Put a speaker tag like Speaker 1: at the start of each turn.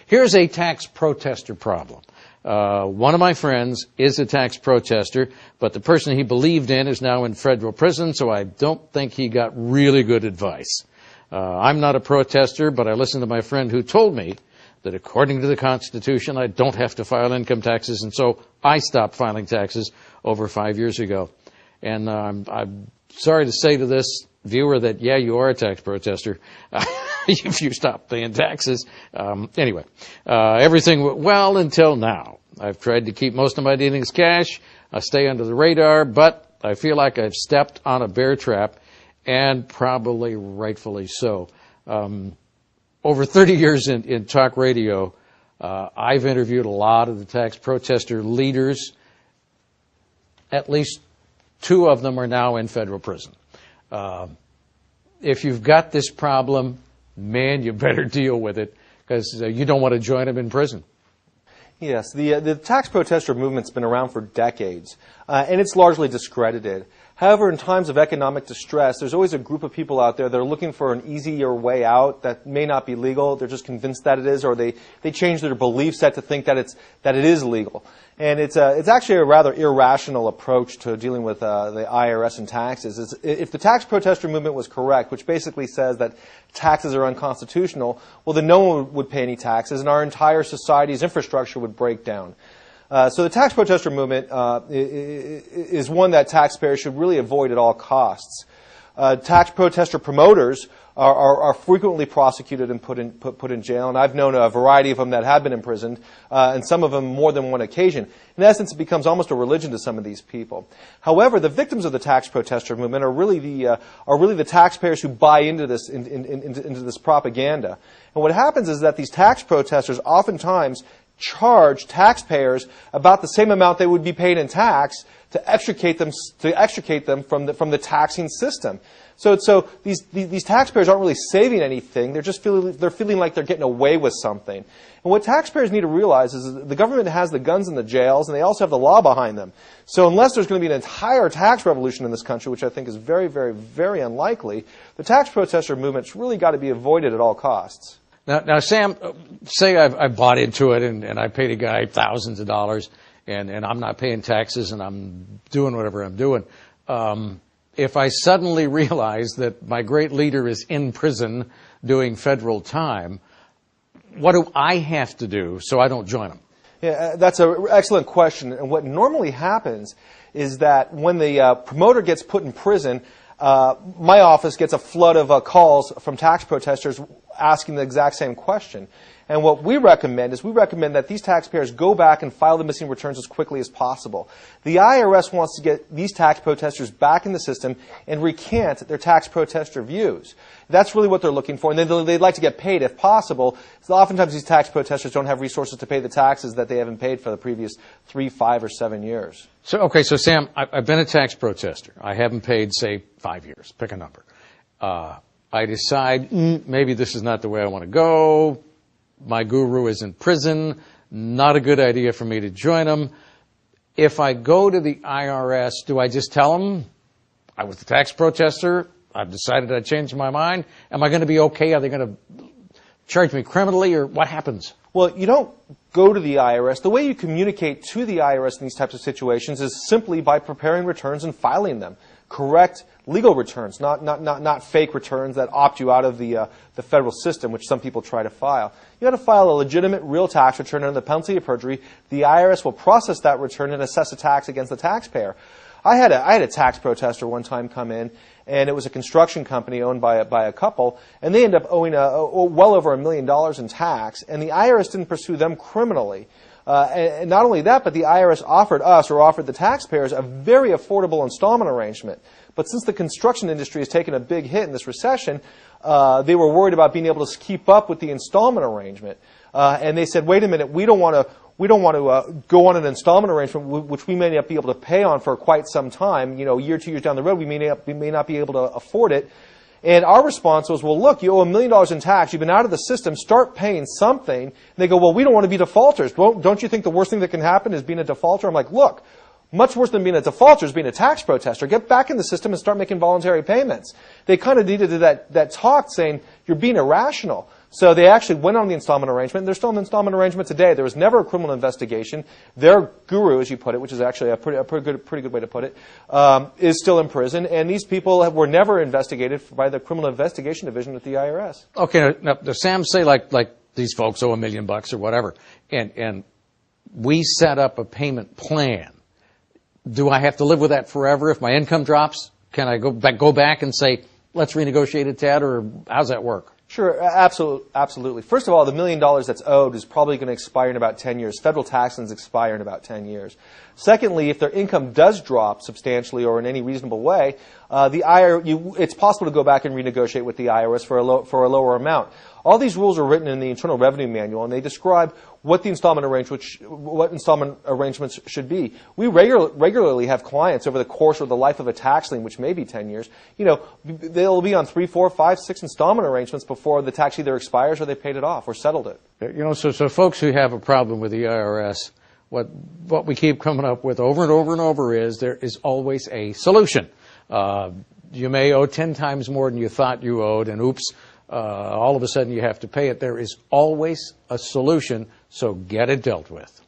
Speaker 1: Here's a tax protester problem. One of my friends is a tax protester, but the person he believed in is now in federal prison, so I don't think he got really good advice. I'm not a protester, but I listened to my friend who told me that according to the Constitution, I don't have to file income taxes, and so I stopped filing taxes over 5 years ago. And I'm sorry to say to this viewer that, yeah, you are a tax protester if you stop paying taxes. Anyway, everything went well until now. I've tried to keep most of my dealings cash. I stay under the radar, but I feel like I've stepped on a bear trap, and probably rightfully so. Over 30 years in talk radio, I've interviewed a lot of the tax protester leaders. At least 2 of them are now in federal prison. If you've got this problem, man, you better deal with it, because you don't want to join them in prison.
Speaker 2: Yes, the tax protester movement's been around for decades, and it's largely discredited. However, in times of economic distress, there's always a group of people out there that are looking for an easier way out that may not be legal. They're just convinced that it is, or they change their belief set to think that it is legal. And it's actually a rather irrational approach to dealing with the IRS and taxes. If the tax protester movement was correct, which basically says that taxes are unconstitutional, well, then no one would pay any taxes, and our entire society's infrastructure would break down. So the tax protester movement is one that taxpayers should really avoid at all costs. Tax protester promoters are frequently prosecuted and put in jail, and I've known a variety of them that have been imprisoned, and some of them more than one occasion. In essence, it becomes almost a religion to some of these people. However, the victims of the tax protester movement are really the taxpayers who buy into this into this propaganda. And what happens is that these tax protesters oftentimes charge taxpayers about the same amount they would be paid in tax to extricate them from the taxing system. So these taxpayers aren't really saving anything. They're just feeling like they're getting away with something. And what taxpayers need to realize is that the government has the guns in the jails, and they also have the law behind them. So unless there's going to be an entire tax revolution in this country, which I think is very, very, very unlikely, the tax protester movement's really got to be avoided at all costs.
Speaker 1: Now, Sam, say I bought into it and I paid a guy thousands of dollars and I'm not paying taxes and I'm doing whatever I'm doing. If I suddenly realize that my great leader is in prison doing federal time, what do I have to do so I don't join him?
Speaker 2: Yeah, that's an excellent question. And what normally happens is that when the promoter gets put in prison, my office gets a flood of calls from tax protesters asking the exact same question. And what we recommend is that these taxpayers go back and file the missing returns as quickly as possible. The IRS wants to get these tax protesters back in the system and recant their tax protester views. That's really what they're looking for, and they'd like to get paid if possible. So oftentimes these tax protesters don't have resources to pay the taxes that they haven't paid for the previous 3, 5, or 7 years.
Speaker 1: So Sam, I've been a tax protester. I haven't paid, say, 5 years. Pick a number. I decide maybe this is not the way I want to go. My guru is in prison. Not a good idea for me to join him. If I go to the IRS, do I just tell them I was a tax protester? I've decided I changed my mind. Am I going to be okay? Are they going to charge me criminally, or what happens?
Speaker 2: Well, you don't go to the IRS. The way you communicate to the IRS in these types of situations is simply by preparing returns and filing them. Correct legal returns, not fake returns that opt you out of the federal system, which some people try to file. You got to file a legitimate, real tax return under the penalty of perjury. The IRS will process that return and assess a tax against the taxpayer. I had a tax protester one time come in, and it was a construction company owned by a couple, and they ended up owing well over $1 million in tax, and the IRS didn't pursue them criminally. And not only that, but the IRS offered the taxpayers a very affordable installment arrangement. But since the construction industry has taken a big hit in this recession, they were worried about being able to keep up with the installment arrangement. And they said, wait a minute, we don't want to go on an installment arrangement which we may not be able to pay on for quite some time. You know, a year, 2 years down the road, we may not be able to afford it. And our response was, well, look, you owe $1 million in tax. You've been out of the system. Start paying something. And they go, well, we don't want to be defaulters. Don't you think the worst thing that can happen is being a defaulter? I'm like, look, much worse than being a defaulter is being a tax protester. Get back in the system and start making voluntary payments. They kind of needed that talk saying, you're being irrational. So they actually went on the installment arrangement. They're still in the installment arrangement today. There was never a criminal investigation. Their guru, as you put it, which is actually a pretty good way to put it, is still in prison. And these people were never investigated by the Criminal Investigation Division at the IRS.
Speaker 1: Okay, now Sam, say like these folks owe $1 million or whatever, and we set up a payment plan. Do I have to live with that forever if my income drops? Can I go back and say, let's renegotiate it, Ted, or how's that work?
Speaker 2: Sure, absolutely. First of all, the $1 million that's owed is probably going to expire in about 10 years. Federal tax liens expire in about 10 years. Secondly, if their income does drop substantially or in any reasonable way, it's possible to go back and renegotiate with the IRS for a lower amount. All these rules are written in the Internal Revenue Manual, and they describe what the installment arrangements should be. We regularly have clients over the course of the life of a tax lien, which may be 10 years. They'll be on 3, 4, 5, 6 installment arrangements before the tax either expires or they paid it off or settled it.
Speaker 1: So folks who have a problem with the IRS, what we keep coming up with over and over and over is there is always a solution. You may owe 10 times more than you thought you owed, and oops, all of a sudden you have to pay it. There is always a solution, so get it dealt with.